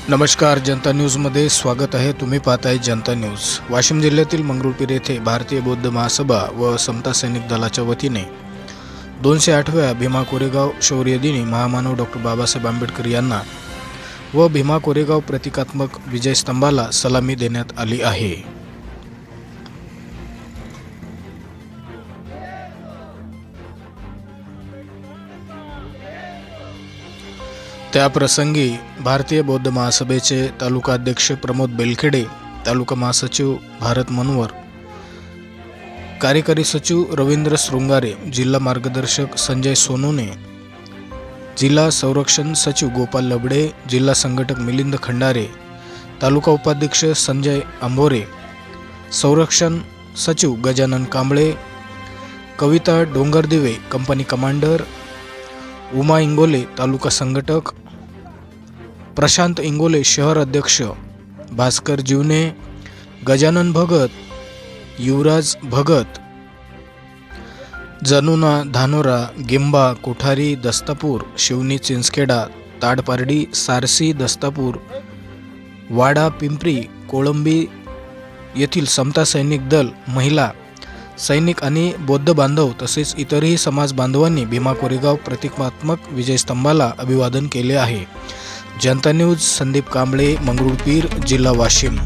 नमस्कार, जनता न्यूजमध्ये स्वागत आहे। तुम्ही पाहताय जनता न्यूज। वाशिम जिल्ह्यातील मंगरुळपीर येथे भारतीय बौद्ध महासभा व समता सैनिक दलाच्या वतीने 208व्या भीमा कोरेगाव शौर्य दिनी महामानव डॉक्टर बाबासाहेब आंबेडकर यांना व भीमा कोरेगाव प्रतिकात्मक विजय स्तंभाला सलामी देण्यात आली आहे। त्या प्रसंगी भारतीय बौद्ध महासभेचे तालुका अध्यक्ष प्रमोद बेलखेडे, तालुका महासचिव भारत मनवर, कार्यकारी सचिव रवींद्र शृंगारे, जिल्हा मार्गदर्शक संजय सोनोने, जिल्हा संरक्षण सचिव गोपाल लबडे, जिल्हा संघटक मिलिंद खंडारे, तालुका उपाध्यक्ष संजय अंभोरे, संरक्षण सचिव गजानन कांबळे, कविता डोंगरदिवे कंपनी कमांडर, उमा इंगोले तालुका संघटक, प्रशांत इंगोले शहर अध्यक्ष, भास्कर जीवने, गजानन भगत, युवराज भगत, जनुना धानोरा, गिंबा कोठारी दस्तापूर, शिवनी चिंचखेडा, ताडपारडी सारसी दस्तापूर, वाडा पिंपरी कोळंबी येथील समता सैनिक दल, महिला सैनिक आणि बौद्ध बांधव तसेच इतरही समाज बांधवांनी भीमा कोरेगाव प्रतिकात्मक विजय स्तंभाला अभिवादन केले आहे। जनता न्यूज, संदीप कांबळे, मंगरुळपीर, जिल्हा वाशिम।